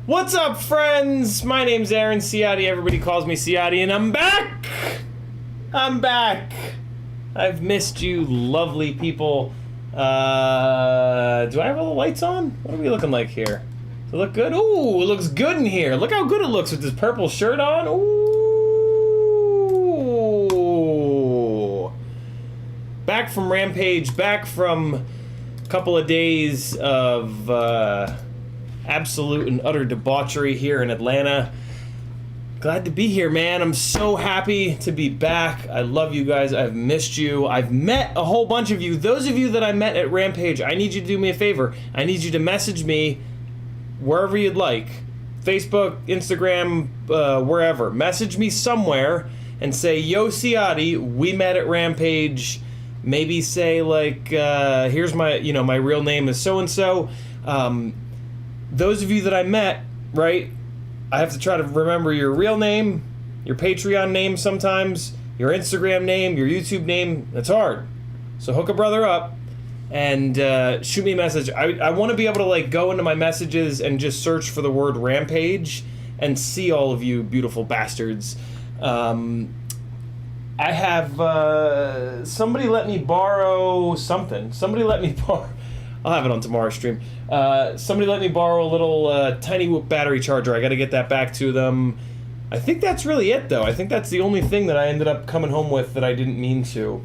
What's up, friends? My name's Aaron Ciotti. Everybody calls me Ciotti, and I'm back! I'm back! I've missed you, lovely people. Do I have all the lights on? What are we looking like here? Does it look good? Ooh, it looks good in here. Look how good it looks with this purple shirt on. Ooh. Back from Rampage, back from a couple of days of absolute and utter debauchery here in Atlanta. Glad to be here, man. I'm so happy to be back. I love you guys. I've missed you. I've met a whole bunch of you. Those of you that I met at Rampage, I need you to do me a favor. I need you to message me wherever you'd like. Facebook, Instagram, wherever. Message me somewhere and say, yo, Ciotti, we met at Rampage. Maybe say, like, here's my, my real name is so-and-so. Those of you that I met, right, I have to try to remember your real name, your Patreon name sometimes, your Instagram name, your YouTube name. It's hard. So hook a brother up and shoot me a message. I want to be able to, like, go into my messages and just search for the word Rampage and see all of you beautiful bastards. I have somebody let me borrow something. Somebody let me borrow... I'll have it on tomorrow's stream. Somebody let me borrow a little Tiny Whoop battery charger. I got to get that back to them. I think that's really it, though. I think that's the only thing that I ended up coming home with that I didn't mean to.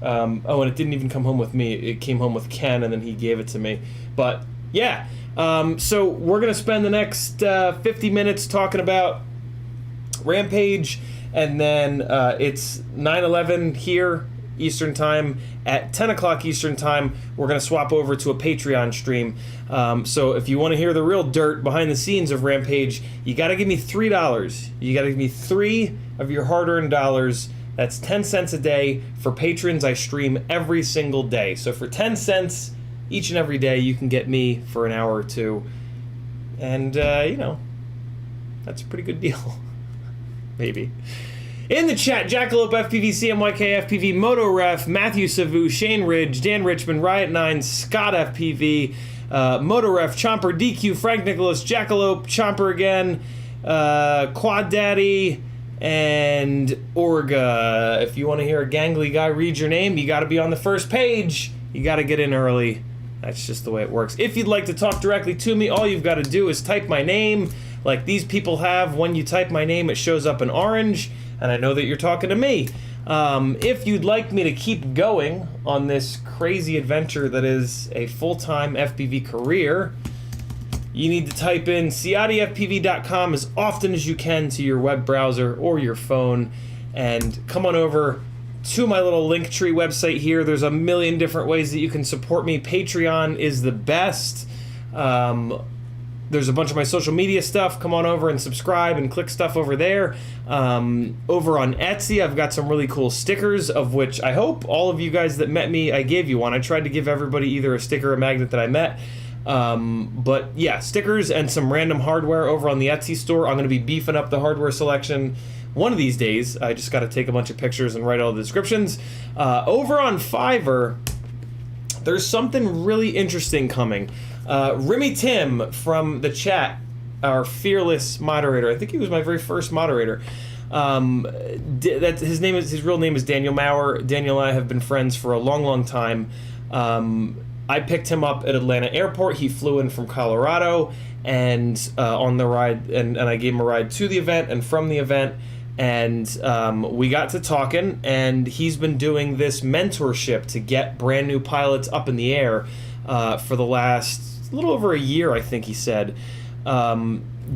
And it didn't even come home with me. It came home with Ken, and then he gave it to me. But, yeah. So we're going to spend the next 50 minutes talking about Rampage, and then it's 9/11 here, Eastern Time. At 10 o'clock Eastern Time, we're going to swap over to a Patreon stream. So if you want to hear the real dirt behind the scenes of Rampage, you got to give me $3. You got to give me 3 of your hard-earned dollars. That's 10 cents a day. For patrons, I stream every single day. So for 10 cents, each and every day you can get me for an hour or two. And, you know, that's a pretty good deal. Maybe. In the chat, Jackalope FPV, CMYK FPV, Moto Ref, Matthew Savu, Shane Ridge, Dan Richmond, Riot9, Scott FPV, Moto Ref, Chomper, DQ, Frank Nicholas, Jackalope, Chomper again, Quad Daddy, and Orga. If you want to hear a gangly guy read your name, you got to be on the first page. You got to get in early. That's just the way it works. If you'd like to talk directly to me, all you've got to do is type my name, like these people have. When you type my name, it shows up in orange, and I know that you're talking to me. If you'd like me to keep going on this crazy adventure that is a full-time FPV career, you need to type in CiottiFPV.com as often as you can to your web browser or your phone, and come on over to my little Linktree website here. There's a million different ways that you can support me. Patreon is the best. There's a bunch of my social media stuff. Come on over and subscribe and click stuff over there. Over on Etsy, I've got some really cool stickers, of which I hope all of you guys that met me, I gave you one. I tried to give everybody either a sticker or a magnet that I met. But yeah, stickers and some random hardware over on the Etsy store. I'm going to be beefing up the hardware selection one of these days. I just got to take a bunch of pictures and write all the descriptions. Over on Fiverr, there's something really interesting coming. Remy Tim from the chat, our fearless moderator. I think he was my very first moderator. His real name is Daniel Maurer. Daniel and I have been friends for a long, long time. I picked him up at Atlanta Airport. He flew in from Colorado, and on the ride, and I gave him a ride to the event and from the event, and we got to talking, and he's been doing this mentorship to get brand new pilots up in the air for the last little over a year, I think he said,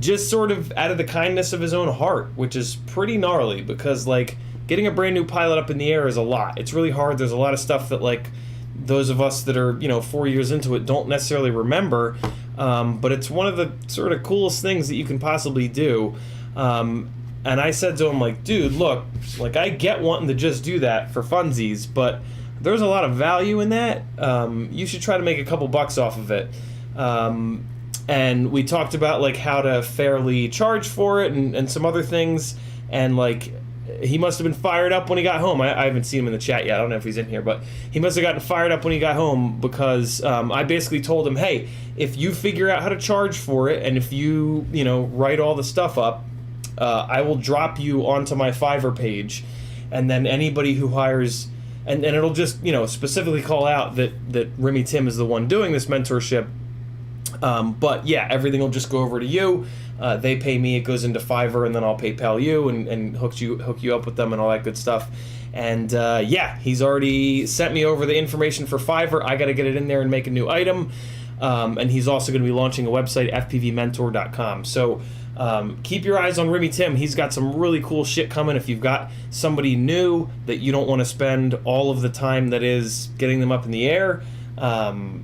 just sort of out of the kindness of his own heart, which is pretty gnarly, because like getting a brand new pilot up in the air is a lot. It's really hard. There's a lot of stuff that like those of us that are, you know, 4 years into it don't necessarily remember, but it's one of the sort of coolest things that you can possibly do. And I said to him, like, dude, look, like, I get wanting to just do that for funsies, but there's a lot of value in that. You should try to make a couple bucks off of it. And we talked about, like, how to fairly charge for it and some other things, and, like, he must have been fired up when he got home. I haven't seen him in the chat yet. I don't know if he's in here, but he must have gotten fired up when he got home, because I basically told him, hey, if you figure out how to charge for it, and if you, you know, write all the stuff up, I will drop you onto my Fiverr page, and then anybody who hires, and it'll just, you know, specifically call out that Remy Tim is the one doing this mentorship. But yeah, everything will just go over to you. They pay me, it goes into Fiverr, and then I'll PayPal you and hook you up with them and all that good stuff. And yeah, he's already sent me over the information for Fiverr. I got to get it in there and make a new item. And he's also going to be launching a website, fpvmentor.com. So keep your eyes on Remy Tim. He's got some really cool shit coming. If you've got somebody new that you don't want to spend all of the time that is getting them up in the air,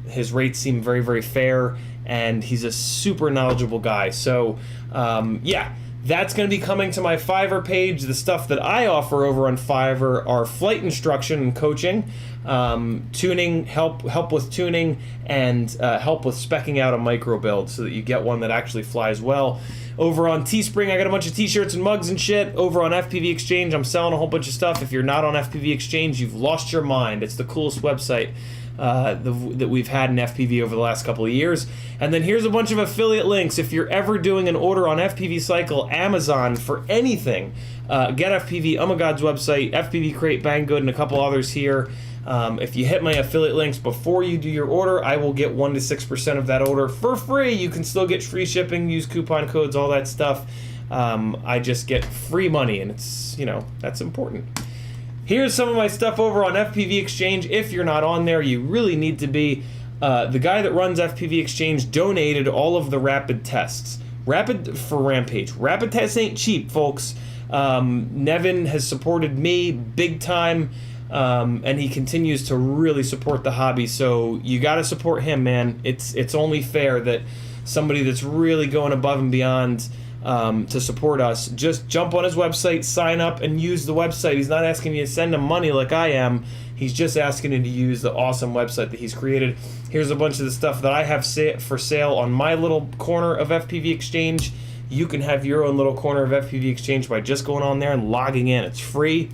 his rates seem very, very fair, and he's a super knowledgeable guy. So yeah, that's going to be coming to my Fiverr page. The stuff that I offer over on Fiverr are flight instruction and coaching, tuning, help with tuning, and help with speccing out a micro build so that you get one that actually flies well. Over on Teespring, I got a bunch of t-shirts and mugs and shit. Over on FPV Exchange, I'm selling a whole bunch of stuff. If you're not on FPV Exchange, you've lost your mind. It's the coolest website that we've had in FPV over the last couple of years. And then here's a bunch of affiliate links. If you're ever doing an order on FPV Cycle, Amazon, for anything, Get FPV, Oh My God's website, FPV Crate, Banggood, and a couple others here. If you hit my affiliate links before you do your order, I will get 1 to 6% of that order for free. You can still get free shipping, use coupon codes, all that stuff. I just get free money, and it's, you know, that's important. Here's some of my stuff over on FPV Exchange. If you're not on there, you really need to be. The guy that runs FPV Exchange donated all of the rapid tests. Rapid for Rampage. Rapid tests ain't cheap, folks. Nevin has supported me big time, and he continues to really support the hobby. So you got to support him, man. It's only fair that somebody that's really going above and beyond to support us, just jump on his website, sign up, and use the website. He's not asking you to send him money like I am. He's just asking you to use the awesome website that he's created. Here's a bunch of the stuff that I have for sale on my little corner of FPV Exchange. You can have your own little corner of FPV Exchange by just going on there and logging in. It's free.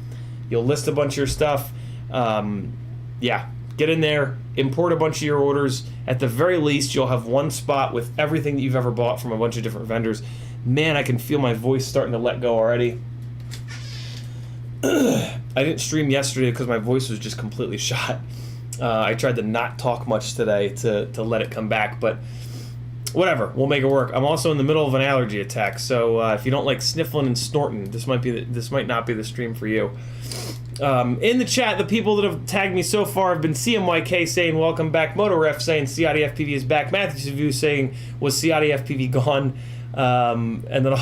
You'll list a bunch of your stuff. Yeah, get in there, import a bunch of your orders. At the very least, you'll have one spot with everything that you've ever bought from a bunch of different vendors. Man, I can feel my voice starting to let go already. I didn't stream yesterday because my voice was just completely shot. I tried to not talk much today to let it come back, but whatever, we'll make it work. I'm also in the middle of an allergy attack, so if you don't like sniffling and snorting, this might not be the stream for you. In the chat, the people that have tagged me so far have been CMYK saying welcome back, MotoRef saying CiottiFPV is back, Matthew Savu saying was CiottiFPV gone, and then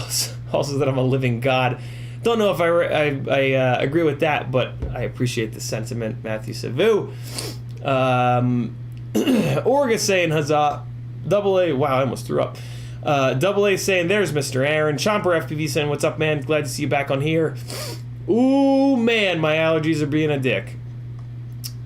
also that I'm a living god. Don't know if I agree with that, but I appreciate the sentiment, Matthew Savu. Orga saying huzzah. Double A, wow, I almost threw up. Double A saying there's Mr. Aaron. Chomper FPV saying what's up, man? Glad to see you back on here. Ooh, man, my allergies are being a dick.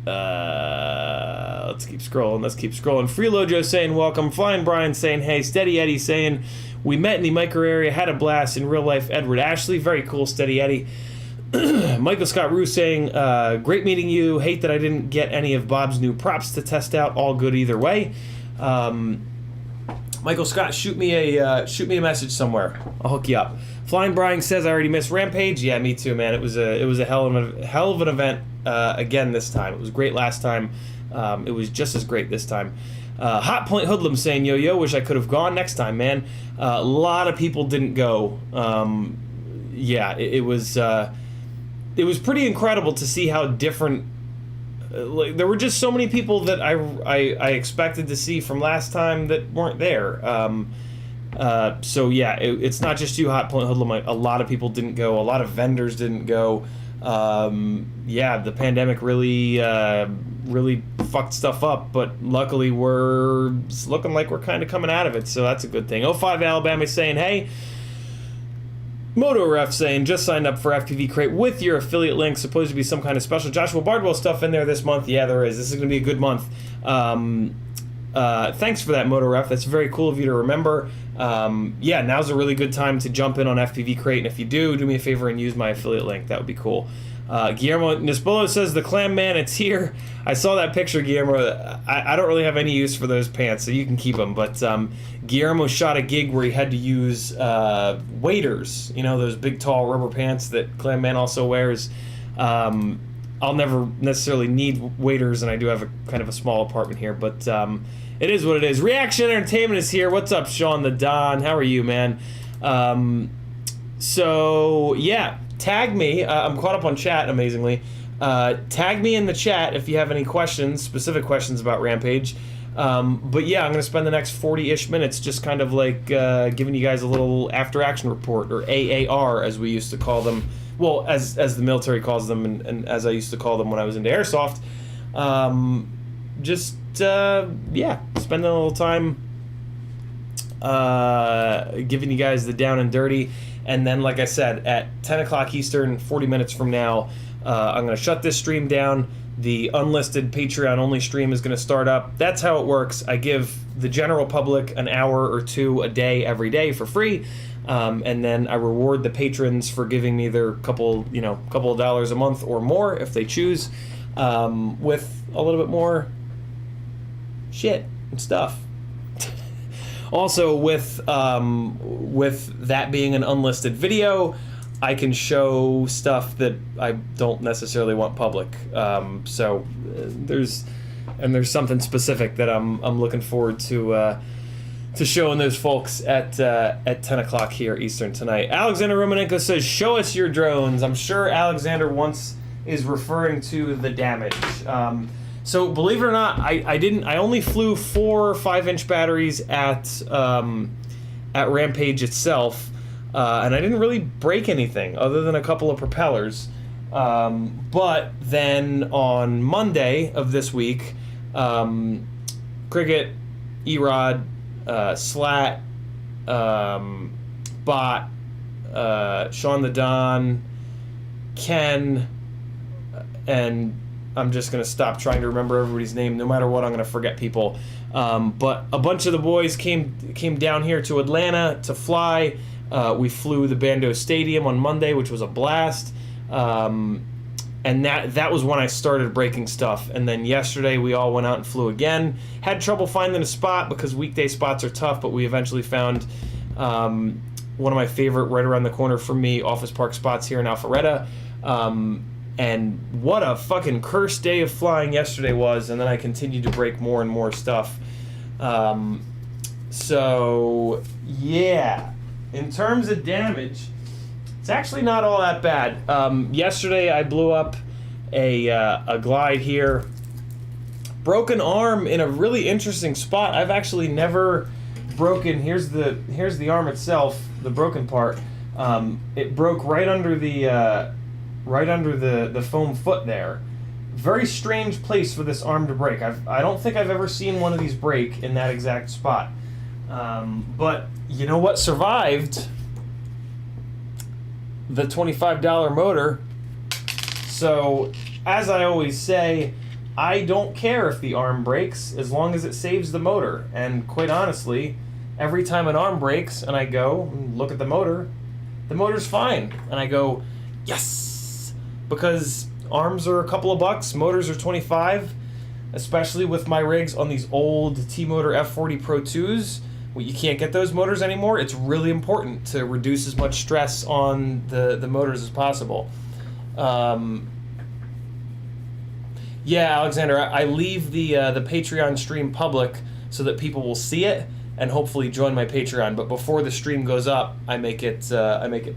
Let's keep scrolling. Freelojo saying welcome. Flying Brian saying hey. Steady Eddie saying we met in the micro area, had a blast in real life. Edward Ashley, very cool, Steady Eddie. Michael Scott Rue saying great meeting you. Hate that I didn't get any of Bob's new props to test out. All good either way. Michael Scott, shoot me a message somewhere. I'll hook you up. Flying Brian says I already missed Rampage. Yeah, me too, man. It was a hell of an event again this time. It was great last time. It was just as great this time. Hot Point Hoodlum saying yo, wish I could have gone next time, man. A lot of people didn't go. Yeah, it was pretty incredible to see how different. Like, there were just so many people that I expected to see from last time that weren't there. So yeah, it's not just you, Hot Point Hoodlum. A lot of people didn't go. A lot of vendors didn't go. Yeah, the pandemic really fucked stuff up, but luckily it's looking like we're kind of coming out of it, so that's a good thing. 05 Alabama saying hey. MotoRef saying, just signed up for FPV Crate with your affiliate link. Supposed to be some kind of special Joshua Bardwell stuff in there this month. Yeah, there is. This is going to be a good month. Thanks for that, MotoRef. That's very cool of you to remember. Yeah, now's a really good time to jump in on FPV Crate. And if you do me a favor and use my affiliate link. That would be cool. Guillermo Nispolo says, the Clam Man, it's here. I saw that picture, Guillermo. I don't really have any use for those pants, so you can keep them. But Guillermo shot a gig where he had to use waders, those big, tall rubber pants that Clam Man also wears. I'll never necessarily need waders, and I do have a kind of a small apartment here, but it is what it is. Reaction Entertainment is here. What's up, Sean the Don? How are you, man? So, yeah. Tag me. I'm caught up on chat, amazingly. Tag me in the chat if you have any questions, specific questions about Rampage. But yeah, I'm going to spend the next 40-ish minutes just kind of like giving you guys a little after-action report, or AAR, as we used to call them. Well, as the military calls them, and as I used to call them when I was into Airsoft. Yeah, spending a little time giving you guys the down and dirty. And then, like I said, at 10 o'clock Eastern, 40 minutes from now, I'm going to shut this stream down. The unlisted Patreon-only stream is going to start up. That's how it works. I give the general public an hour or two a day every day for free, and then I reward the patrons for giving me their couple of dollars a month or more if they choose, with a little bit more shit and stuff. Also, with that being an unlisted video, I can show stuff that I don't necessarily want public. So there's something specific that I'm looking forward to showing those folks at 10 o'clock here Eastern tonight. Alexander Romanenko says, "Show us your drones." I'm sure Alexander once is referring to the damage. So believe it or not, I only flew 4 5-inch batteries at Rampage itself, and I didn't really break anything other than a couple of propellers. But then on Monday of this week, Cricket, Erod, Slat, Bot, Sean the Don, Ken, and I'm just going to stop trying to remember everybody's name. No matter what, I'm going to forget people. But a bunch of the boys came down here to Atlanta to fly. We flew the Bando Stadium on Monday, which was a blast. And that was when I started breaking stuff. And then yesterday we all went out and flew again. Had trouble finding a spot because weekday spots are tough, but we eventually found one of my favorite right around the corner from me, Office Park spots here in Alpharetta. And what a fucking cursed day of flying yesterday was, and then I continued to break more and more stuff. So, yeah. In terms of damage, it's actually not all that bad. Yesterday I blew up a glide here. Broken arm in a really interesting spot. I've actually never broken. Here's the arm itself, the broken part. It broke right under the foam foot there. Very strange place for this arm to break. I don't think I've ever seen one of these break in that exact spot. But you know what survived? The $25 motor. So, as I always say, I don't care if the arm breaks as long as it saves the motor. And quite honestly, every time an arm breaks and I go and look at the motor's fine. And I go, yes! Because arms are a couple of bucks, motors are 25, especially with my rigs on these old T-Motor F40 Pro 2s. Well, you can't get those motors anymore. It's really important to reduce as much stress on the motors as possible. Yeah, Alexander, I leave the Patreon stream public so that people will see it and hopefully join my Patreon. But before the stream goes up, I make it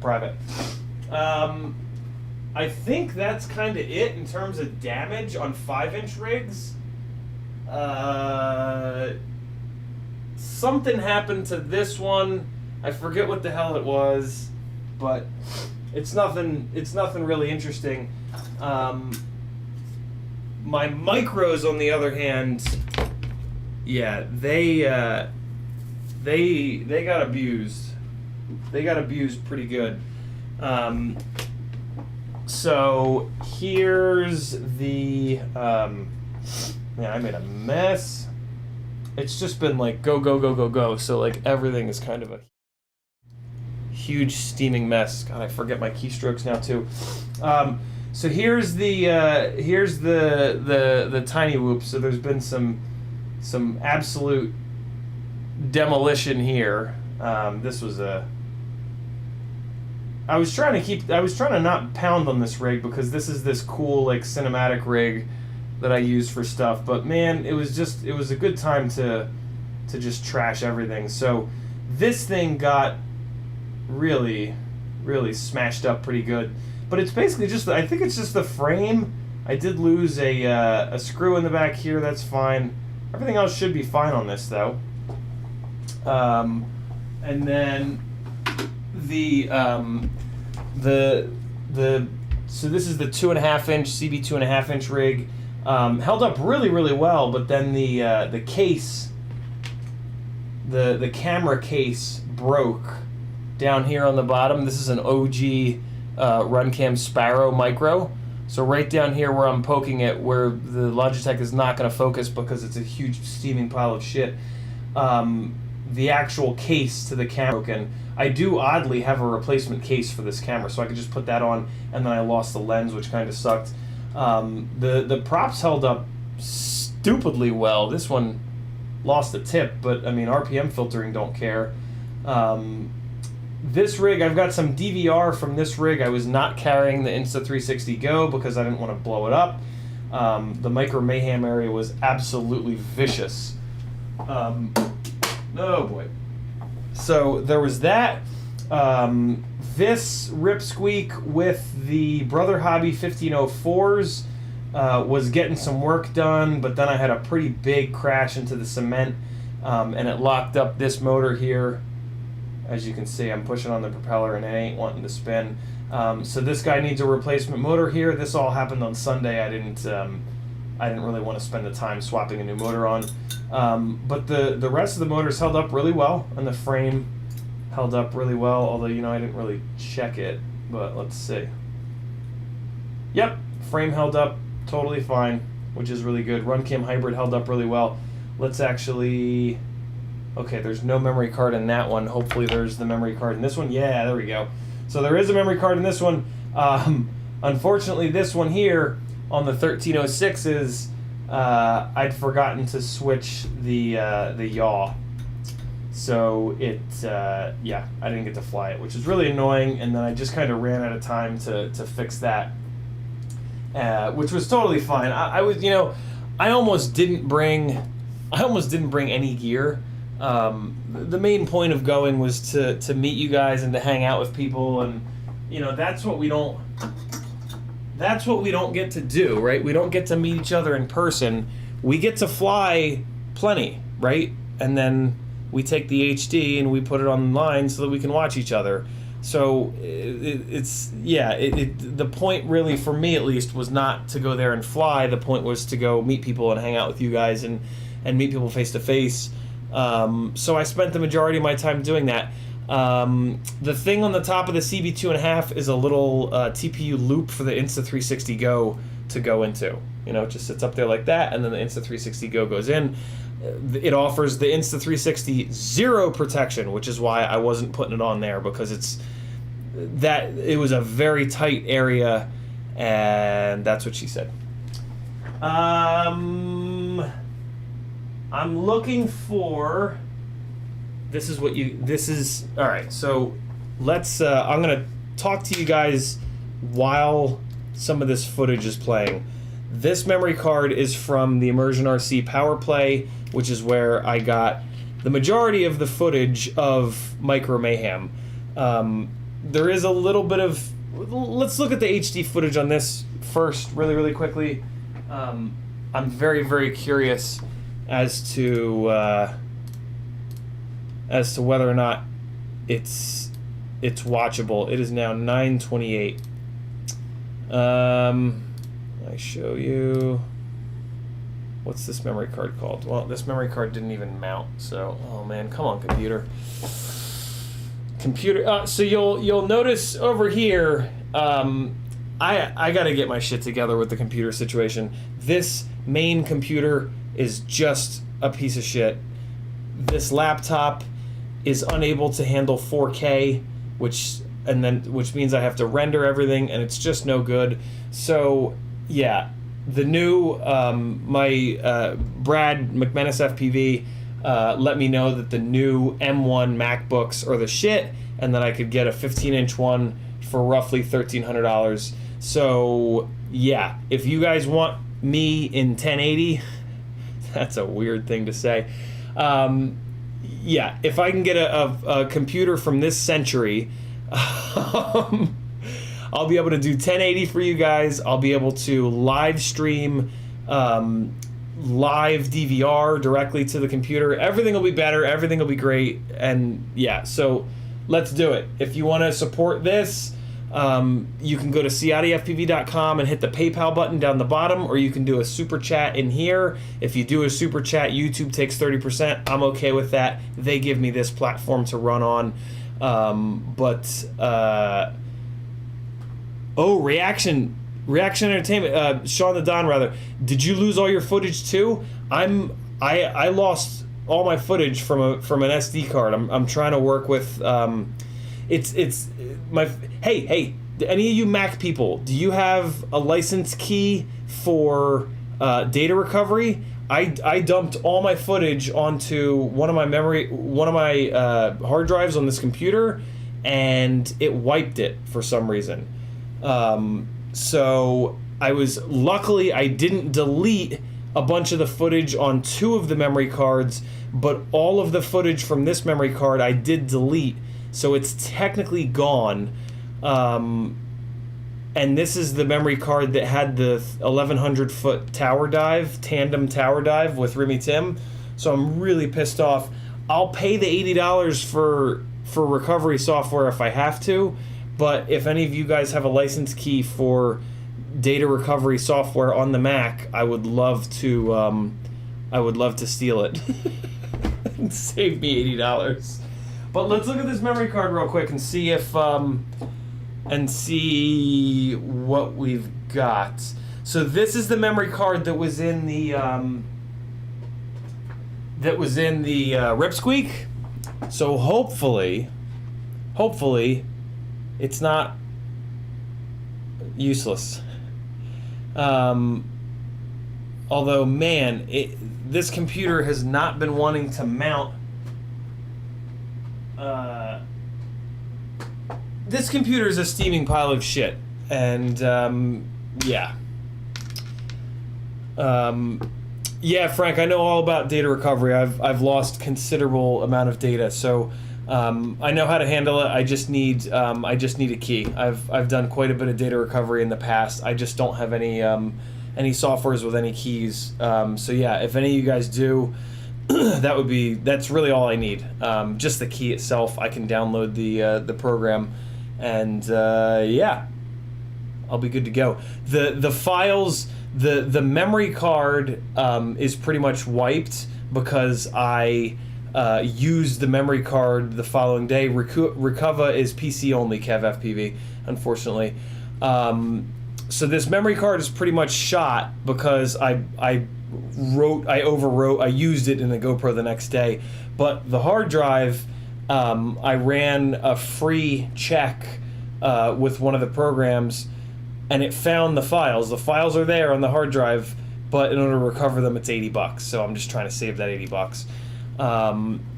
private. I think that's kind of it in terms of damage on 5-inch rigs. Something happened to this one. I forget what the hell it was, but it's nothing really interesting. My micros, on the other hand, yeah, they got abused. They got abused pretty good. So here's the man, I made a mess. It's just been like go. So like everything is kind of a huge steaming mess. God, I forget my keystrokes now too. So here's the tiny whoop. So there's been some absolute demolition here. This was I was trying to not pound on this rig because this is this cool like cinematic rig that I use for stuff, but man, it was a good time to just trash everything. So this thing got really smashed up pretty good, but it's basically just, I think it's just the frame. I did lose a screw in the back here. That's fine. Everything else should be fine on this though. And then so this is the 2.5-inch CB 2.5-inch rig. Held up really well, but then the case, the camera case broke down here on the bottom. This is an OG Runcam Sparrow Micro. So right down here where I'm poking it, where the Logitech is not going to focus because it's a huge steaming pile of shit, the actual case to the camera broken. I do oddly have a replacement case for this camera, so I could just put that on, and then I lost the lens, which kind of sucked. The props held up stupidly well. This one lost a tip, but I mean RPM filtering don't care. This rig, I've got some DVR from this rig. I was not carrying the Insta360 Go because I didn't want to blow it up. The Micro Mayhem area was absolutely vicious. Oh boy. So there was that. This ripsqueak with the Brother Hobby 1504s was getting some work done, but then I had a pretty big crash into the cement, and it locked up this motor here. As you can see, I'm pushing on the propeller and it ain't wanting to spin. So this guy needs a replacement motor here. This all happened on Sunday. I didn't really want to spend the time swapping a new motor on. But the rest of the motors held up really well, and the frame held up really well, although, you know, I didn't really check it, but let's see. Yep, frame held up totally fine, which is really good. RunCam Hybrid held up really well. Let's actually... Okay, there's no memory card in that one. Hopefully there's the memory card in this one. Yeah, there we go. So there is a memory card in this one. Unfortunately, this one here on the 1306s, I'd forgotten to switch the yaw. So yeah, I didn't get to fly it, which is really annoying. And then I just kind of ran out of time to fix that, which was totally fine. I was, I almost didn't bring any gear. The main point of going was to meet you guys and to hang out with people, and that's what we don't get to do, right? We don't get to meet each other in person. We get to fly plenty, right? And then we take the HD and we put it online so that we can watch each other. So the point really, for me at least, was not to go there and fly. The point was to go meet people and hang out with you guys and meet people face to face. So I spent the majority of my time doing that. The thing on the top of the CB2.5 is a little TPU loop for the Insta360 Go to go into. It just sits up there like that, and then the Insta360 Go goes in. It offers the Insta360 zero protection, which is why I wasn't putting it on there, because it was a very tight area, and that's what she said. I'm looking for... This is all right, so let's, I'm going to talk to you guys while some of this footage is playing. This memory card is from the Immersion RC Power Play, which is where I got the majority of the footage of Micro Mayhem. There is a little bit of... Let's look at the HD footage on this first, really, really quickly. I'm very, very curious as to whether or not it's watchable. It is now 9:28. I show you. What's this memory card called? Well, this memory card didn't even mount. So, oh man, come on, computer. So you'll notice over here. I got to get my shit together with the computer situation. This main computer is just a piece of shit. This laptop is unable to handle 4K, which means I have to render everything, and it's just no good. So yeah, the new Brad McManus FPV let me know that the new M1 MacBooks are the shit, and that I could get a 15-inch one for roughly $1,300. So yeah, if you guys want me in 1080, that's a weird thing to say. Yeah, if I can get a computer from this century, I'll be able to do 1080 for you guys. I'll be able to live stream live DVR directly to the computer. Everything will be better. Everything will be great. And yeah, so let's do it. If you want to support this, you can go to CiottiFPV.com and hit the PayPal button down the bottom, or you can do a super chat in here. If you do a super chat, YouTube takes 30%. I'm okay with that. They give me this platform to run on. Reaction Entertainment, Sean the Don rather. Did you lose all your footage too? I lost all my footage from an SD card. I'm trying to work with Hey, any of you Mac people, do you have a license key for data recovery? I dumped all my footage onto one of my hard drives on this computer, and it wiped it for some reason. So luckily I didn't delete a bunch of the footage on 2 of the memory cards, but all of the footage from this memory card I did delete, so it's technically gone. And this is the memory card that had the 1,100-foot tandem tower dive with Remy Tim. So I'm really pissed off. I'll pay the $80 for recovery software if I have to, but if any of you guys have a license key for data recovery software on the Mac, I would love to steal it and save me $80. But let's look at this memory card real quick and see what we've got. So this is the memory card that was in the Ripsqueak. So hopefully it's not useless. Although, man, this computer has not been wanting to mount. This computer is a steaming pile of shit, and yeah. Yeah, Frank, I know all about data recovery. I've lost considerable amount of data, so I know how to handle it. I just need a key. I've done quite a bit of data recovery in the past. I just don't have any softwares with any keys. So yeah, if any of you guys do, that's really all I need. Just the key itself. I can download the program, and yeah, I'll be good to go. The files, the memory card is pretty much wiped because I used the memory card the following day. Recover is PC only, CiottiFPV, unfortunately. So this memory card is pretty much shot because I overwrote. I used it in the GoPro the next day, but the hard drive, I ran a free check with one of the programs, and it found the files. The files are there on the hard drive, but in order to recover them, it's $80. So I'm just trying to save that $80.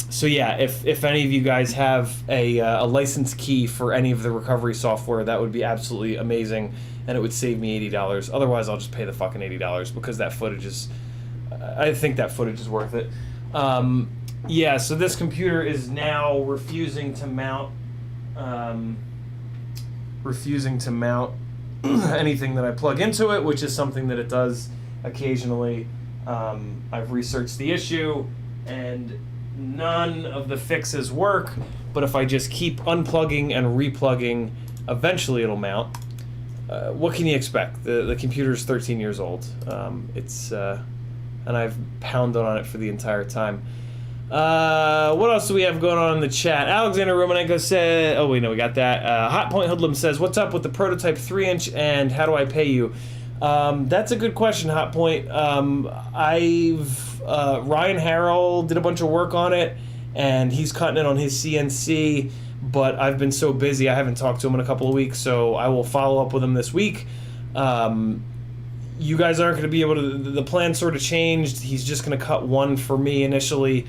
So yeah, if any of you guys have a license key for any of the recovery software, that would be absolutely amazing, and it would save me $80. Otherwise, I'll just pay the fucking $80 because that footage is, I think that footage is worth it. Yeah, so this computer is now refusing to mount anything that I plug into it, which is something that it does occasionally. I've researched the issue, and none of the fixes work, but if I just keep unplugging and replugging, eventually it'll mount. What can you expect? The computer's 13 years old. And I've pounded on it for the entire time. What else do we have going on in the chat? Alexander Romanenko said, oh wait, no, we got that. Hot Point Hoodlum says, what's up with the prototype 3-inch and how do I pay you? That's a good question, Hot Point. Ryan Harrell did a bunch of work on it, and he's cutting it on his CNC, but I've been so busy I haven't talked to him in a couple of weeks, so I will follow up with him this week. You guys aren't going to be able to, the plan sort of changed. He's just going to cut one for me initially,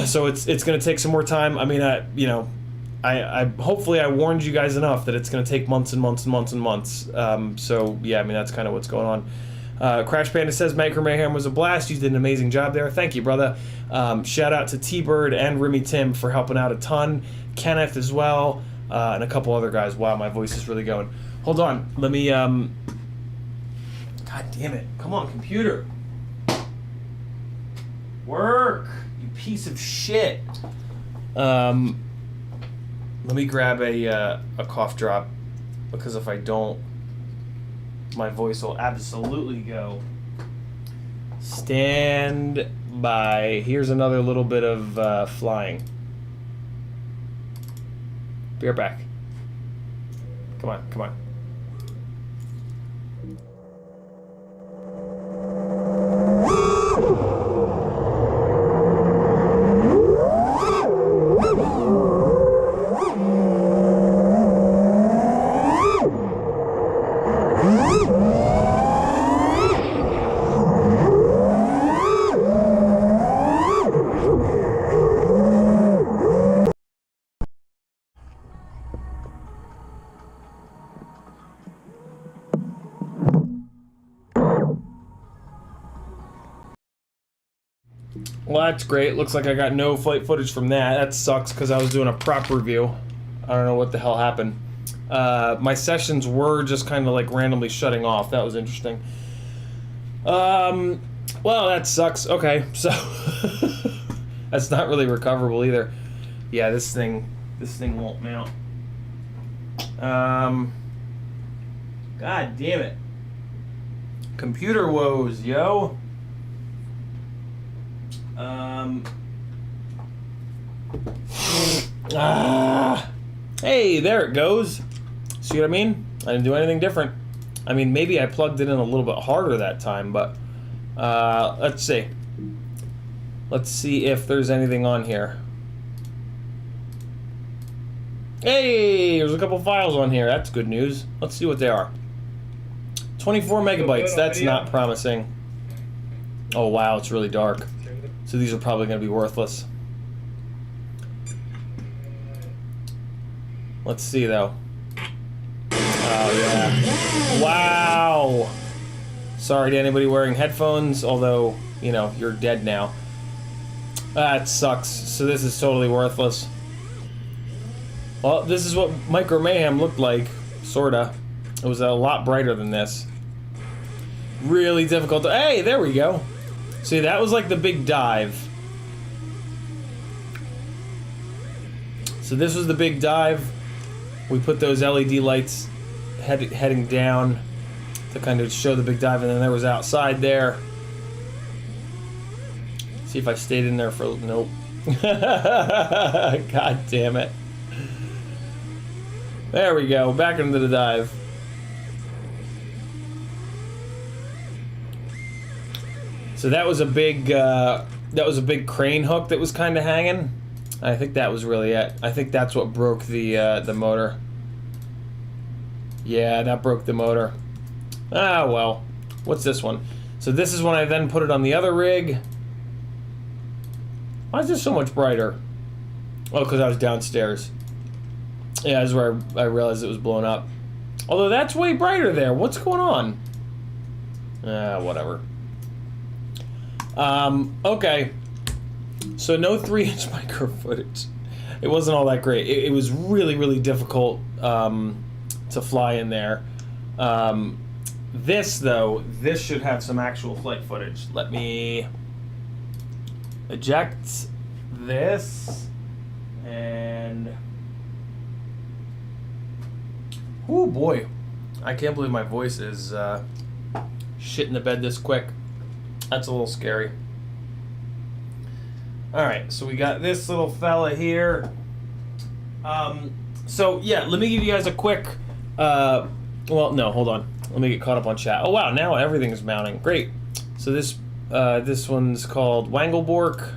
so it's going to take some more time. I mean, I hopefully I warned you guys enough that it's going to take months and months and months and months. So yeah, I mean, that's kind of what's going on. Crash Panda says Micro Mayhem was a blast. You did an amazing job there. Thank you, brother. Shout out to T-Bird and Remy Tim for helping out a ton. Kenneth as well, and a couple other guys. Wow, my voice is really going. Hold on, let me. God damn it! Come on, computer. Work, you piece of shit. Let me grab a cough drop, because if I don't, my voice will absolutely go. Stand by. Here's another little bit of flying. Be right back. Come on, come on. Well, that's great. Looks like I got no flight footage from that. That sucks because I was doing a prop review. I don't know what the hell happened. My sessions were just kind of like randomly shutting off. That was interesting. Well, that sucks. Okay, so that's not really recoverable either. Yeah, this thing won't mount. God damn it. Computer woes, yo. Hey, there it goes. See what I mean? I didn't do anything different. I mean, maybe I plugged it in a little bit harder that time, but let's see. Let's see if there's anything on here. Hey, there's a couple files on here. That's good news. Let's see what they are. 24 megabytes. That's not promising. Oh, wow, it's really dark. So these are probably going to be worthless. Let's see, though. Oh, yeah. Wow. Sorry to anybody wearing headphones, although, you know, you're dead now. That sucks. So this is totally worthless. Well, this is what Micro Mayhem looked like, sorta. It was a lot brighter than this. Really difficult to... Hey, there we go. See, that was like the big dive. So this was the big dive. We put those LED lights heading down to kind of show the big dive, and then there was outside there. See if I stayed in there for... Nope. God damn it. There we go, back into the dive. So that was a big crane hook that was kind of hanging. I think that was really it. I think that's what broke the motor. Yeah, that broke the motor. Ah, well. What's this one? So this is when I then put it on the other rig. Why is this so much brighter? Oh, because I was downstairs. Yeah, that's where I realized it was blown up. Although that's way brighter there. What's going on? Whatever. Okay. So no 3-inch micro footage. It wasn't all that great. It was really, really difficult to fly in there. This, though, this should have some actual flight footage. Let me eject this and... Oh boy, I can't believe my voice is shit in the bed this quick. That's a little scary. Alright, so we got this little fella here. So yeah, let me give you guys a quick, well, no, hold on. Let me get caught up on chat. Oh wow, now everything is mounting. Great. So this one's called Wanglebork.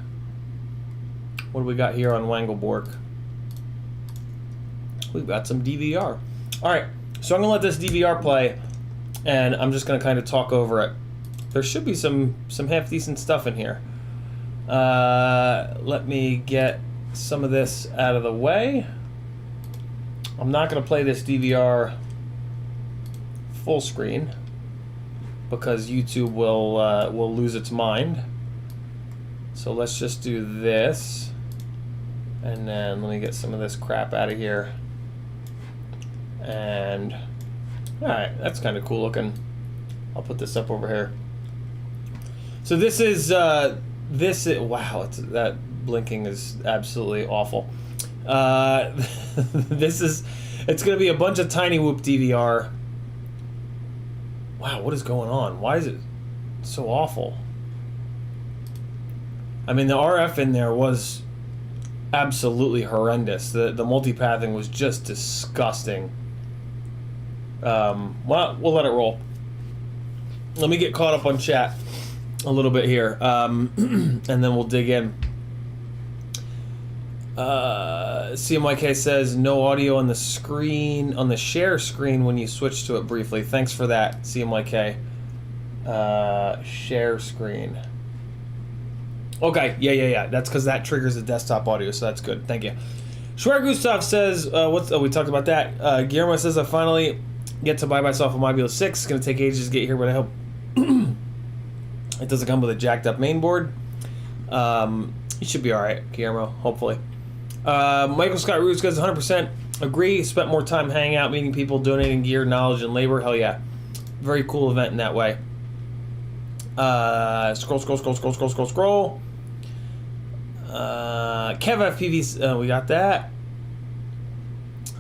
What do we got here on Wanglebork? We've got some DVR. Alright, so I'm going to let this DVR play, and I'm just going to kind of talk over it. There should be some half-decent stuff in here. Let me get some of this out of the way. I'm not going to play this DVR full screen, because YouTube will lose its mind. So let's just do this, and then let me get some of this crap out of here. And alright, that's kind of cool looking. I'll put this up over here. So this is wow, that blinking is absolutely awful. It's gonna be a bunch of tiny whoop DVR. Wow, what is going on? Why is it so awful? I mean, the RF in there was absolutely horrendous. The multipathing was just disgusting. Well, we'll let it roll. Let me get caught up on chat a little bit here, and then we'll dig in. CMYK says no audio on the screen, on the share screen when you switch to it briefly. Thanks for that, CMYK. Share screen. Okay, yeah. That's because that triggers the desktop audio, so that's good. Thank you. Schwer Gustav says, we talked about that. Guillermo says, I finally get to buy myself a Mobula 6. It's going to take ages to get here, but I hope it doesn't come with a jacked up main board. You should be alright, Guillermo, hopefully. Michael Scott Roots says 100% agree. Spent more time hanging out, meeting people, donating gear, knowledge, and labor. Hell yeah. Very cool event in that way. Scroll. CiottiFPV, we got that.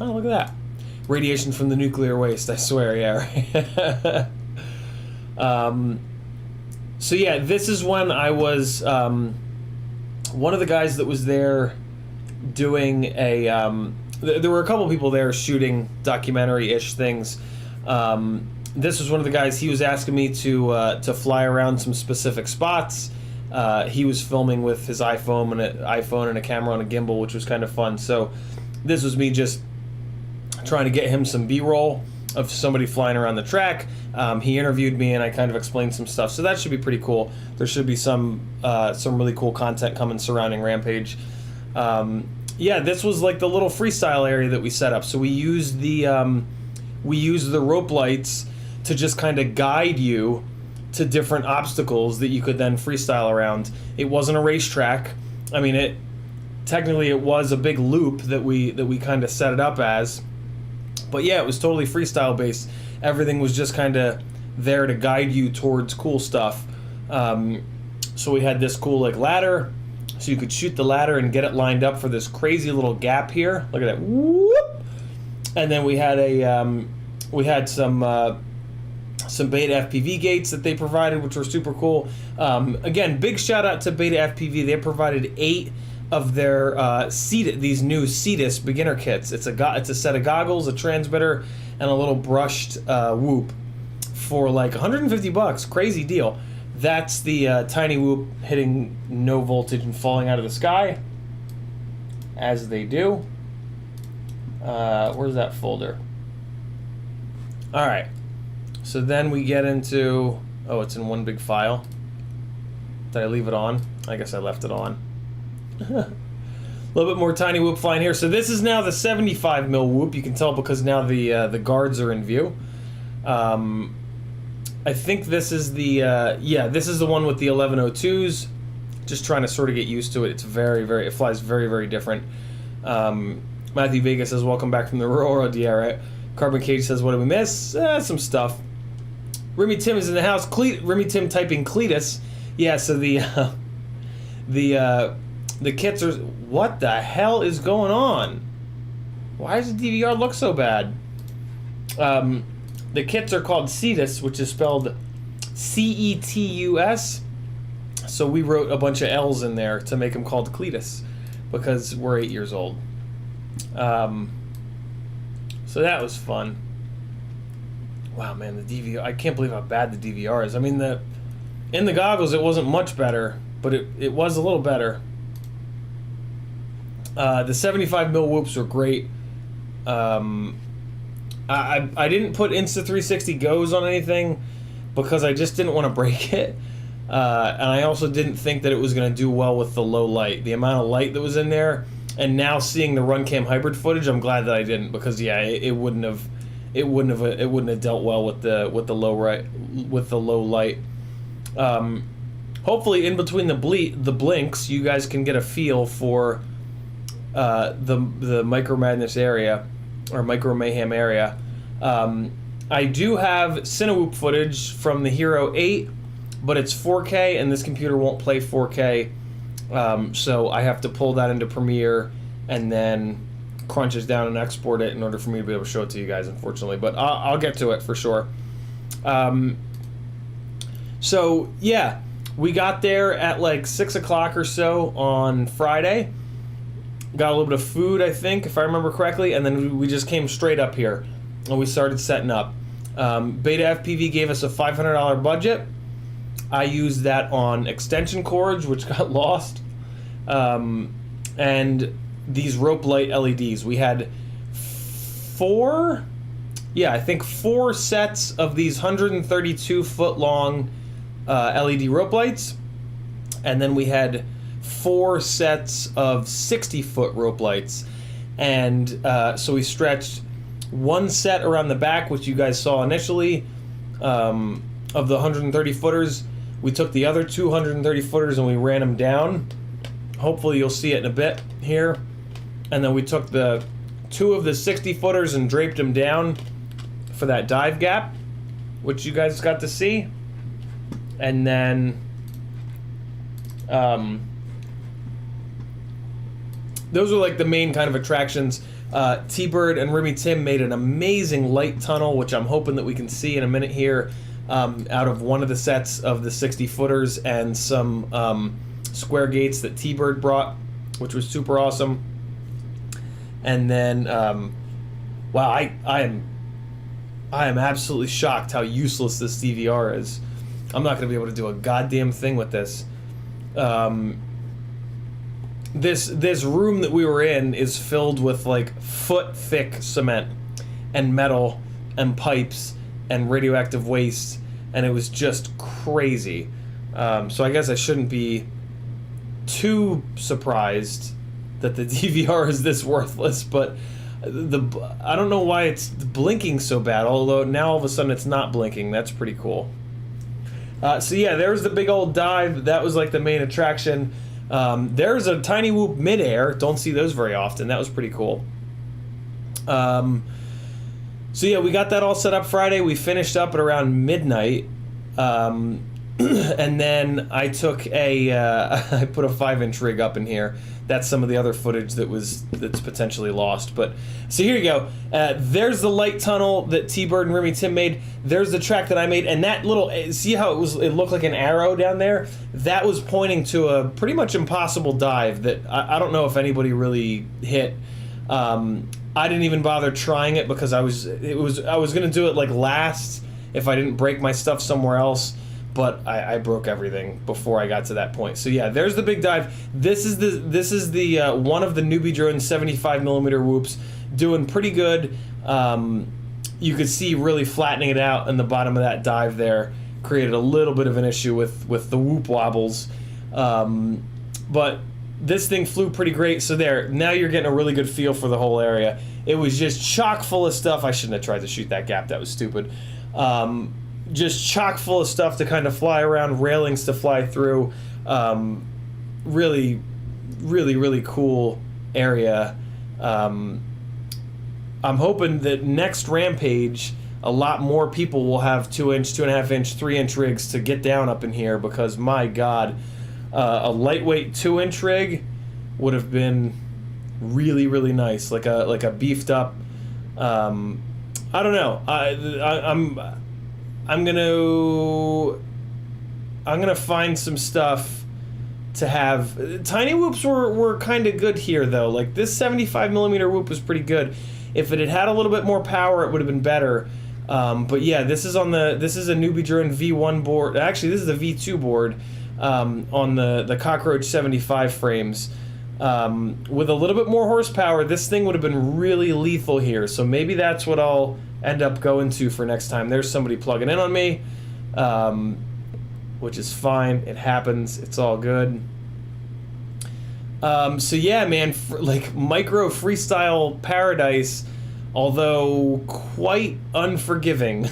Oh, look at that. Radiation from the nuclear waste, I swear, yeah, right. So yeah, this is when I was one of the guys that was there doing a there were a couple people there shooting documentary-ish things, and this was one of the guys. He was asking me to fly around some specific spots. He was filming with his iPhone and a camera on a gimbal, which was kind of fun. So this was me just trying to get him some B-roll of somebody flying around the track. He interviewed me and I kind of explained some stuff. So that should be pretty cool. There should be some really cool content coming surrounding Rampage. Yeah, this was like the little freestyle area that we set up. So we used the rope lights to just kind of guide you to different obstacles that you could then freestyle around. It wasn't a racetrack. I mean, technically it was a big loop that we kind of set it up as. But yeah, it was totally freestyle based. Everything was just kind of there to guide you towards cool stuff. So we had this cool like ladder, so you could shoot the ladder and get it lined up for this crazy little gap here. Look at that. Whoop! And then we had some Beta FPV gates that they provided, which were super cool. Again, big shout out to Beta FPV. They provided 8 of their these new CiottiFPV beginner kits. It's a set of goggles, a transmitter, and a little brushed whoop for like $150. Crazy deal. That's the tiny whoop hitting no voltage and falling out of the sky, as they do. Where's that folder? All right. So then we get into, oh, it's in one big file. Did I leave it on? I guess I left it on. A little bit more tiny whoop flying here. So this is now the 75 mil whoop. You can tell because now the guards are in view. I think this is the, yeah, this is the one with the 1102s. Just trying to sort of get used to it. It's it flies very, very different. Matthew Vega says, welcome back from the railroad. Yeah, right. Carbon Cage says, what did we miss? Some stuff. Remy Tim is in the house. Remy Tim typing Cletus. Yeah, so the kits are... What the hell is going on? Why does the DVR look so bad? The kits are called Cetus, which is spelled C-E-T-U-S. So we wrote a bunch of L's in there to make them called Cletus, because we're 8 years old. So that was fun. Wow, man, the DVR... I can't believe how bad the DVR is. I mean, in the goggles, it wasn't much better, but it was a little better. The 75 mil whoops were great. I didn't put Insta360 Goes on anything because I just didn't want to break it. And I also didn't think that it was going to do well with the low light. The amount of light that was in there, and now seeing the RunCam hybrid footage, I'm glad that I didn't, because yeah, it wouldn't have dealt well with the low light. Hopefully, in between the blinks, you guys can get a feel for the Micro Madness area or Micro Mayhem area. I do have Cinewoop footage from the Hero 8, but it's 4K, and this computer won't play 4K, so I have to pull that into Premiere and then crunch it down and export it in order for me to be able to show it to you guys, unfortunately. But I'll get to it for sure. So yeah, we got there at like 6 o'clock or so on Friday. Got a little bit of food, I think, if I remember correctly, and then we just came straight up here and we started setting up. Beta FPV gave us a $500 budget. I used that on extension cords, which got lost, and these rope light LEDs. We had four sets of these 132 foot long LED rope lights, and then we had 4 sets of 60 foot rope lights, and so we stretched one set around the back, which you guys saw initially, of the 130 footers. We took the other 230 footers and we ran them down. Hopefully you'll see it in a bit here. And then we took the 2 of the 60 footers and draped them down for that dive gap, which you guys got to see. And then those are like the main kind of attractions. T-Bird and Remy Tim made an amazing light tunnel, which I'm hoping that we can see in a minute here, out of one of the sets of the 60 footers and some square gates that T-Bird brought, which was super awesome. And then, wow, I am absolutely shocked how useless this DVR is. I'm not going to be able to do a goddamn thing with this. This room that we were in is filled with like foot-thick cement and metal and pipes and radioactive waste, and it was just crazy. So I guess I shouldn't be too surprised that the DVR is this worthless, but I don't know why it's blinking so bad, although now all of a sudden it's not blinking. That's pretty cool. So yeah, there's the big old dive. That was like the main attraction. There's a tiny whoop midair. Don't see those very often. That was pretty cool. So yeah, we got that all set up Friday. We finished up at around midnight. And then I took I put a 5-inch rig up in here. That's some of the other footage that's potentially lost. But so here you go. There's the light tunnel that T-Bird and Remy Tim made. There's the track that I made, and that little, see how it looked like an arrow down there? That was pointing to a pretty much impossible dive that I don't know if anybody really hit. I didn't even bother trying it because I was gonna do it like last if I didn't break my stuff somewhere else. But I broke everything before I got to that point. So yeah, there's the big dive. This is the one of the newbie drone 75mm whoops, doing pretty good. You could see really flattening it out in the bottom of that dive there created a little bit of an issue with the whoop wobbles. But this thing flew pretty great. So there, now you're getting a really good feel for the whole area. It was just chock full of stuff. I shouldn't have tried to shoot that gap. That was stupid. Just chock full of stuff to kind of fly around, railings to fly through. Really, really, really cool area. I'm hoping that next Rampage, a lot more people will have 2-inch, 2.5-inch, 3-inch rigs to get down up in here, because my God, a lightweight 2-inch rig would have been really, really nice, like a beefed up. I don't know. I'm gonna find some stuff to have. Tiny whoops were kind of good here though. Like this 75mm whoop was pretty good. If it had had a little bit more power, it would have been better. But yeah, this is a newbie drone V1 board. Actually, this is a V2 board on the Cockroach 75 frames. With a little bit more horsepower, this thing would have been really lethal here. So maybe that's what I'll end up going to for next time. There's somebody plugging in on me, which is fine. It happens. It's all good. So yeah, man, like micro freestyle paradise, although quite unforgiving.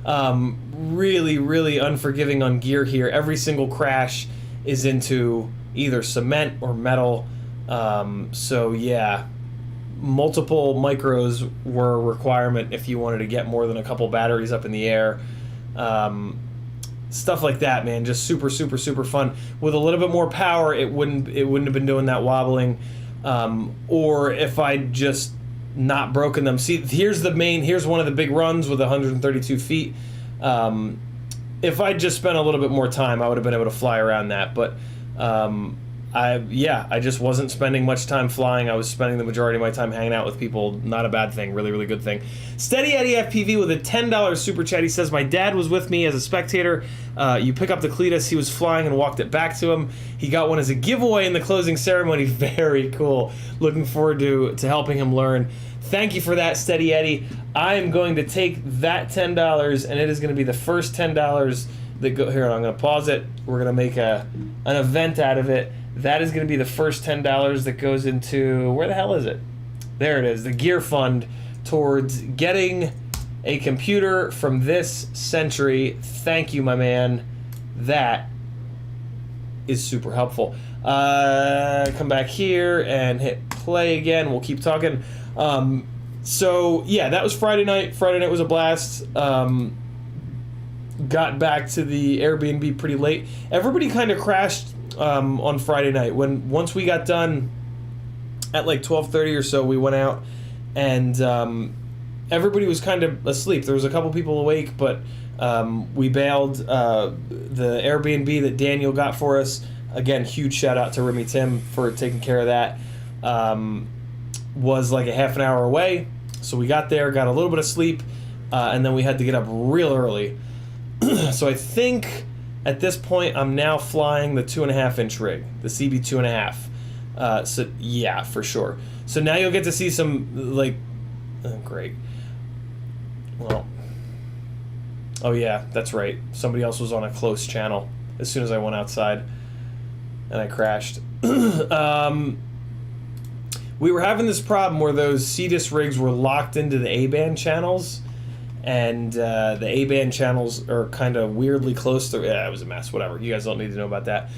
Really, really unforgiving on gear here. Every single crash is into either cement or metal. So yeah, multiple micros were a requirement if you wanted to get more than a couple batteries up in the air. Stuff like that, man, just super, super, super fun. With a little bit more power, it wouldn't have been doing that wobbling. Or if I'd just not broken them. See, here's one of the big runs with 132 feet. If I'd just spent a little bit more time, I would have been able to fly around that. But I just wasn't spending much time flying. I was spending the majority of my time hanging out with people. Not a bad thing. Really, really good thing. CiottiFPV with a $10 super chat. He says, my dad was with me as a spectator. You pick up the Cletus. He was flying and walked it back to him. He got one as a giveaway in the closing ceremony. Very cool. Looking forward to helping him learn. Thank you for that, Steady Eddie. I am going to take that $10, and it is going to be the first $10 that go here. I'm going to pause it. We're going to make an event out of it. That is going to be the first $10 that goes into, where the hell is it? There it is, the gear fund towards getting a computer from this century. Thank you, my man. That is super helpful. Come back here and hit play again. We'll keep talking. So yeah, that was Friday night. Friday night was a blast. Got back to the Airbnb pretty late. Everybody kind of crashed on Friday night. Once we got done at like 12:30 or so, we went out and everybody was kind of asleep. There was a couple people awake, but we bailed. The Airbnb that Daniel got for us, again, huge shout out to Remy Tim for taking care of that, was like a half an hour away. So we got there, got a little bit of sleep, and then we had to get up real early. So I think at this point I'm now flying the 2.5-inch rig, the CB 2.5. So yeah, for sure. So now you'll get to see some like, great. Well, oh yeah, that's right. Somebody else was on a close channel as soon as I went outside, and I crashed. We were having this problem where those CDIS rigs were locked into the A-band channels, and the A-band channels are kind of weirdly close to... Yeah, it was a mess. Whatever. You guys don't need to know about that.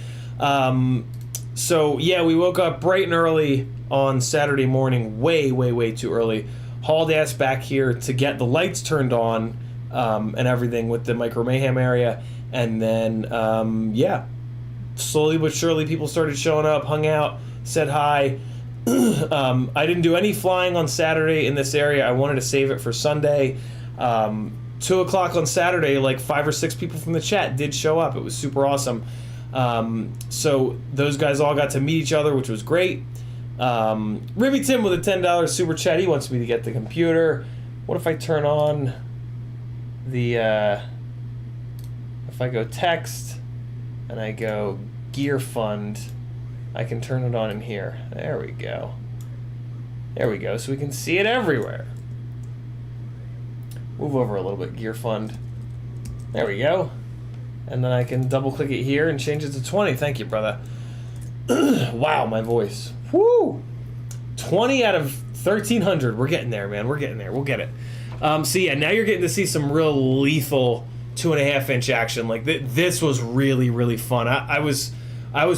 So, yeah, we woke up bright and early on Saturday morning, way too early. Hauled ass back here to get the lights turned on and everything with the Micro Mayhem area. And then, yeah, slowly but surely people started showing up, hung out, said hi. I didn't do any flying on Saturday in this area. I wanted to save it for Sunday. 2 o'clock on Saturday, like 5 or 6 people from the chat did show up. It was super awesome. So those guys all got to meet each other, which was great. Ribby Tim with a $10 super chat. He wants me to get the computer. What if I turn on the, if I go text and I go gear fund, I can turn it on in here. There we go. There we go. So we can see it everywhere. Move over a little bit, gear fund. There we go. And then I can double click it here and change it to 20. Thank you, brother. Wow, my voice. Woo! 20 out of 1,300. We're getting there, man. We're getting there. We'll get it. So yeah, now you're getting to see some real lethal 2.5-inch action. Like this was really fun. I was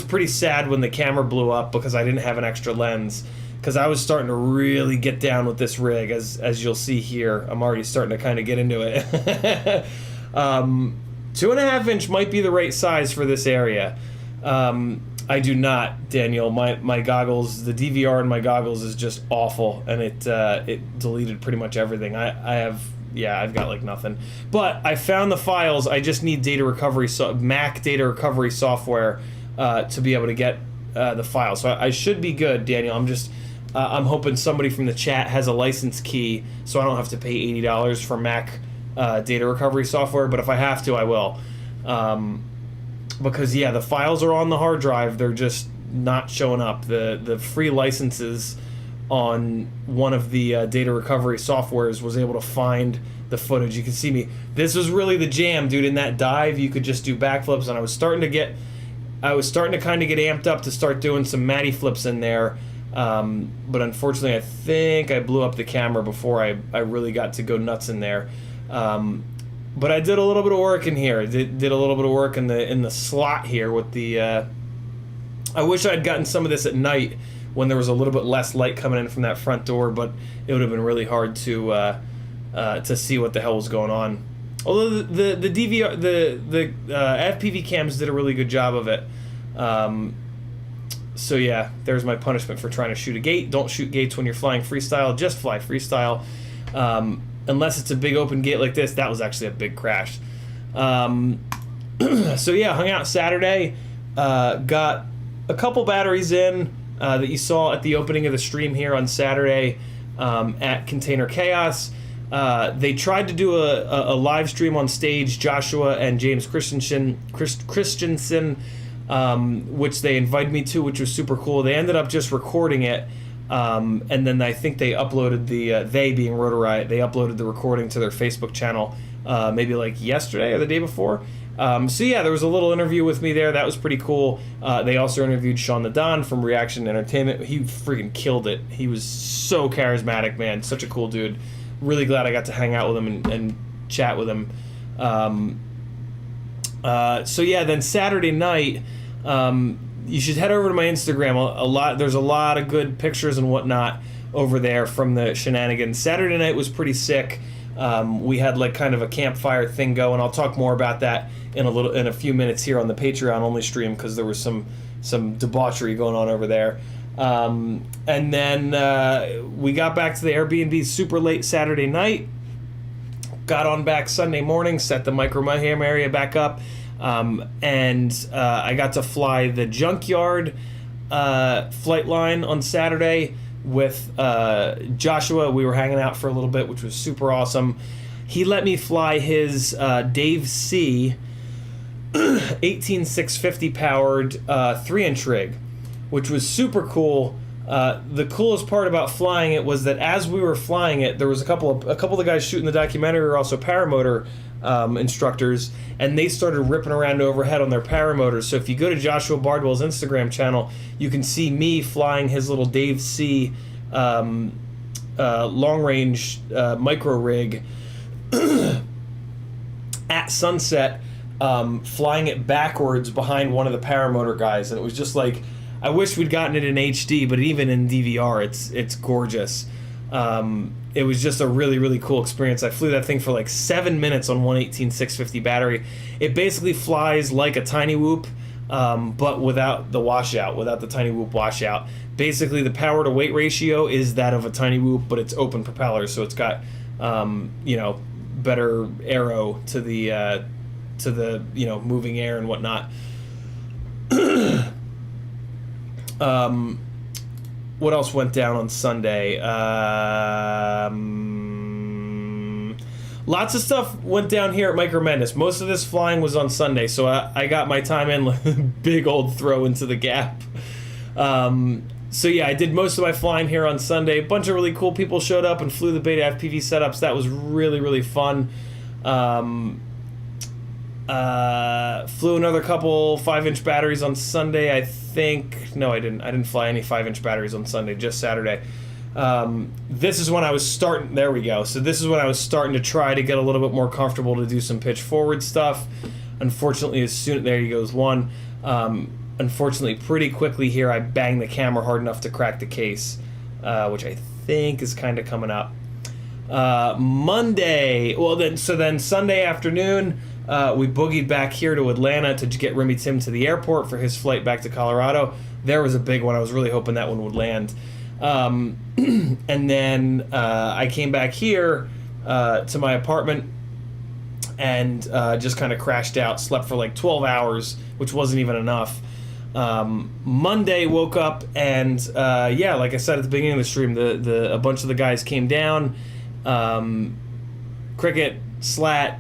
pretty sad when the camera blew up because I didn't have an extra lens, because I was starting to really get down with this rig, as you'll see here. I'm already starting to kind of get into it. 2.5-inch might be the right size for this area. I do not, Daniel. My goggles, the DVR in my goggles is just awful, and it deleted pretty much everything. I've got like nothing. But I found the files. I just need data recovery, Mac data recovery software to be able to get the file. So I should be good, Daniel. I'm hoping somebody from the chat has a license key so I don't have to pay $80 for Mac data recovery software. But if I have to, I will. Because yeah, the files are on the hard drive. They're just not showing up. The free licenses on one of the data recovery softwares was able to find the footage. You can see me. This was really the jam, dude. In that dive, you could just do backflips, and I was starting to kind of get amped up to start doing some Matty flips in there. But unfortunately, I think I blew up the camera before I really got to go nuts in there. But I did a little bit of work in here. I did a little bit of work in the slot here with the. I wish I'd gotten some of this at night when there was a little bit less light coming in from that front door, but it would have been really hard to see what the hell was going on. Although the DVR, the FPV cams did a really good job of it. So yeah, there's my punishment for trying to shoot a gate. Don't shoot gates when you're flying freestyle. Just fly freestyle. Unless it's a big open gate like this. That was actually a big crash. So yeah, hung out Saturday. Got a couple batteries in that you saw at the opening of the stream here on Saturday at Container Chaos. They tried to do a live stream on stage, Joshua and James Christensen, which they invited me to, which was super cool. They ended up just recording it, and then I think they uploaded they being Rotor Riot, they uploaded the recording to their Facebook channel maybe like yesterday or the day before. So yeah, there was a little interview with me there. That was pretty cool. They also interviewed Sean the Don from Reaction Entertainment. He freaking killed it. He was so charismatic, man. Such a cool dude. Really glad I got to hang out with him and chat with him. So yeah, then Saturday night, you should head over to my Instagram. There's a lot of good pictures and whatnot over there from the shenanigans. Saturday night was pretty sick. We had like kind of a campfire thing going. I'll talk more about that in a few minutes here on the Patreon only stream, because there was some debauchery going on over there. And then we got back to the Airbnb super late Saturday night. Got on back Sunday morning, set the Micro Mayhem area back up, and I got to fly the Junkyard flight line on Saturday with Joshua. We were hanging out for a little bit, which was super awesome. he let me fly his Dave C 18650 powered 3-inch rig, which was super cool. The coolest part about flying it was that as we were flying it, there was a couple of the guys shooting the documentary were also paramotor instructors, and they started ripping around overhead on their paramotors. So if you go to Joshua Bardwell's Instagram channel, you can see me flying his little Dave C long range micro rig at sunset, flying it backwards behind one of the paramotor guys, and it was just like, I wish we'd gotten it in HD, but even in DVR, it's gorgeous. It was just a really, really cool experience. I flew that thing for like 7 minutes on 118-650 battery. It basically flies like a Tiny Whoop, but without the washout, without the Tiny Whoop washout. Basically, the power to weight ratio is that of a Tiny Whoop, but it's open propeller, so it's got better aero to the moving air and whatnot. What else went down on Sunday? Lots of stuff went down here at Micro Madness. Most of this flying was on Sunday, so I got my time in. Big old throw into the gap. So yeah, I did most of my flying here on Sunday. A bunch of really cool people showed up and flew the Beta FPV setups. That was really, really fun. Flew another couple 5-inch batteries on Sunday, I think. No, I didn't fly any 5-inch batteries on Sunday, just Saturday. This is when I was starting, there we go. So this is when I was starting to try to get a little bit more comfortable to do some pitch forward stuff. Unfortunately, there he goes one. Unfortunately, pretty quickly here, I banged the camera hard enough to crack the case, which I think is kind of coming up. Monday, then Sunday afternoon, we boogied back here to Atlanta to get Remy Tim to the airport for his flight back to Colorado. There was a big one. I was really hoping that one would land. And then I came back here to my apartment and just kind of crashed out, slept for like 12 hours, which wasn't even enough. Monday, woke up and like I said at the beginning of the stream, a bunch of the guys came down. Cricket, Slat,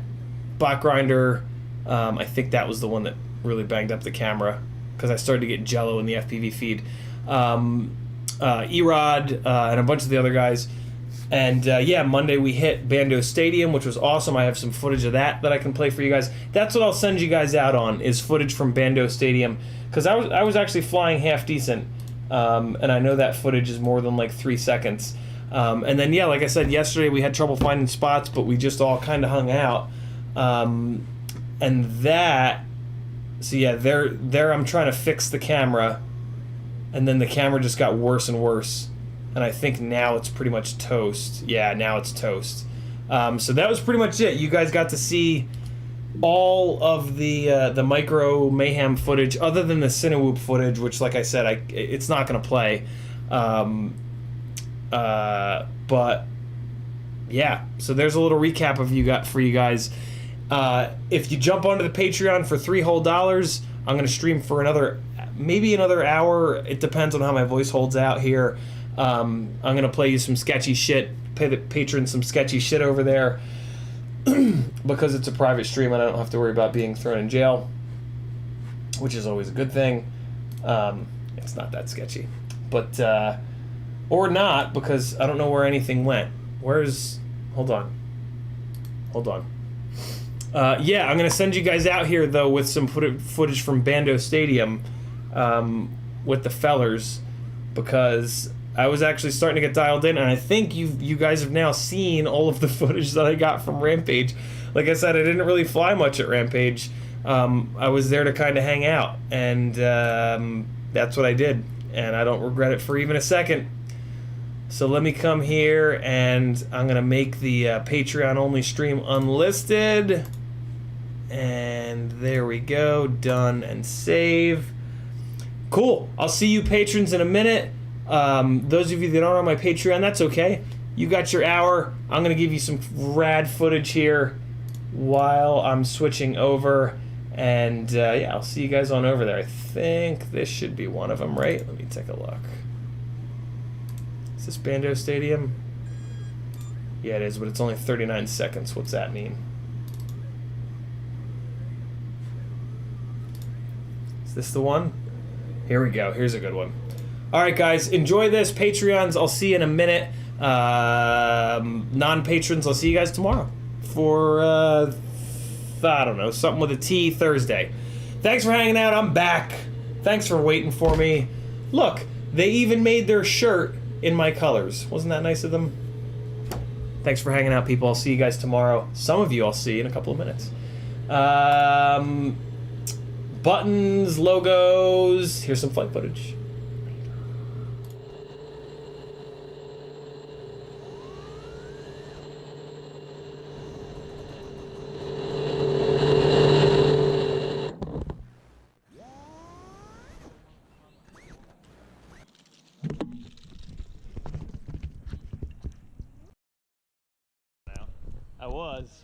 Bot Grinder. I think that was the one that really banged up the camera because I started to get jello in the FPV feed. Erod and a bunch of the other guys. And Monday we hit Bando Stadium, which was awesome. I have some footage of that I can play for you guys. That's what I'll send you guys out on, is footage from Bando Stadium, because I was actually flying half decent, and I know that footage is more than like 3 seconds. And then like I said, yesterday we had trouble finding spots, but we just all kind of hung out. There I'm trying to fix the camera, and then the camera just got worse and worse. And I think now it's pretty much toast. Yeah, now it's toast. So that was pretty much it. You guys got to see all of the Micro Mayhem footage, other than the Cinewhoop footage, which, like I said, it's not going to play. But yeah, so there's a little recap for you guys. If you jump onto the Patreon for $3 whole, I'm going to stream for maybe another hour. It depends on how my voice holds out here. I'm going to play you some sketchy shit, pay the patrons some sketchy shit over there, because it's a private stream and I don't have to worry about being thrown in jail, which is always a good thing. It's not that sketchy. But, or not, because I don't know where anything went. Hold on. I'm going to send you guys out here, though, with some footage from Bando Stadium with the fellers, because I was actually starting to get dialed in, and I think you guys have now seen all of the footage that I got from Rampage. Like I said, I didn't really fly much at Rampage. I was there to kind of hang out, and that's what I did, and I don't regret it for even a second. So let me come here, and I'm going to make the Patreon-only stream unlisted. And there we go. Done and save. Cool. I'll see you patrons in a minute. Those of you that aren't on my Patreon, that's okay. You got your hour. I'm going to give you some rad footage here while I'm switching over. And I'll see you guys on over there. I think this should be one of them, right? Let me take a look. Is this Bando Stadium? Yeah, it is, but it's only 39 seconds. What's that mean? Is this the one? Here we go. Here's a good one. All right, guys, enjoy this. Patreons, I'll see you in a minute. Non-patrons, I'll see you guys tomorrow for, I don't know, something with a T Thursday. Thanks for hanging out. I'm back. Thanks for waiting for me. Look, they even made their shirt in my colors. Wasn't that nice of them? Thanks for hanging out, people. I'll see you guys tomorrow. Some of you I'll see in a couple of minutes. Buttons, logos. Here's some flight footage. I was.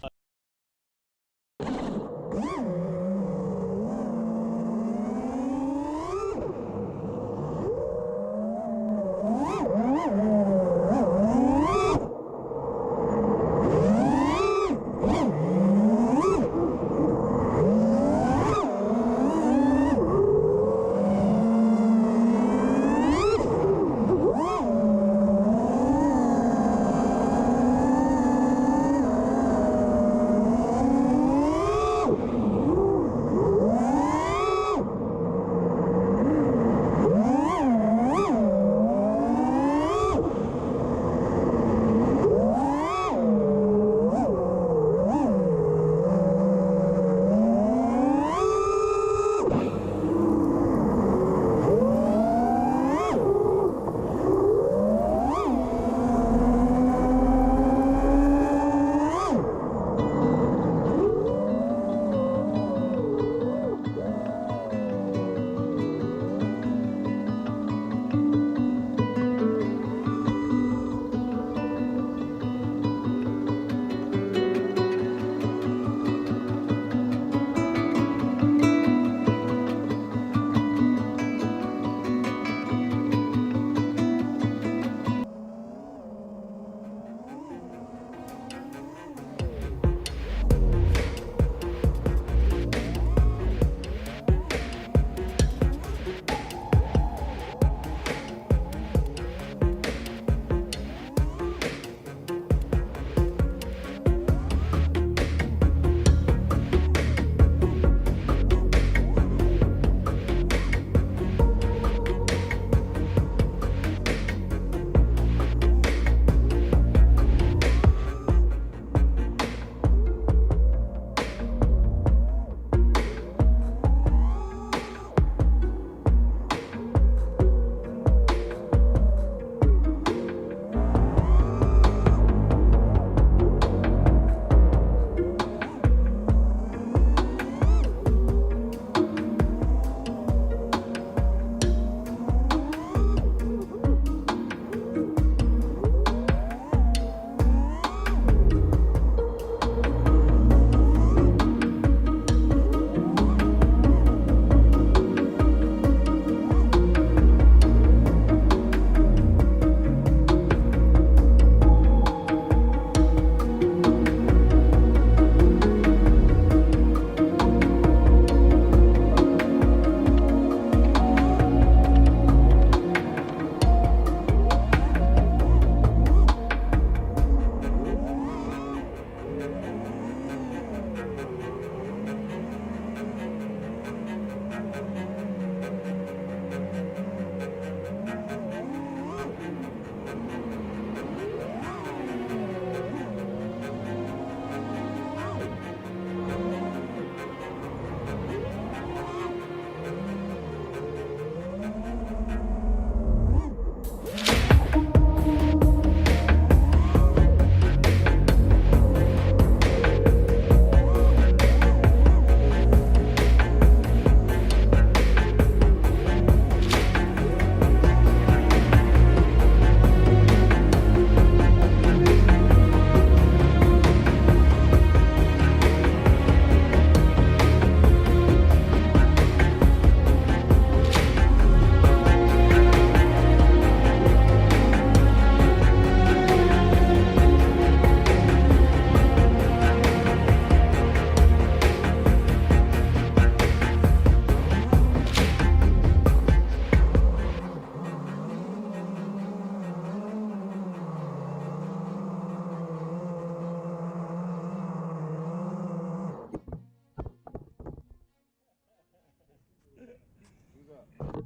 up?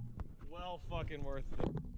Well fucking worth it.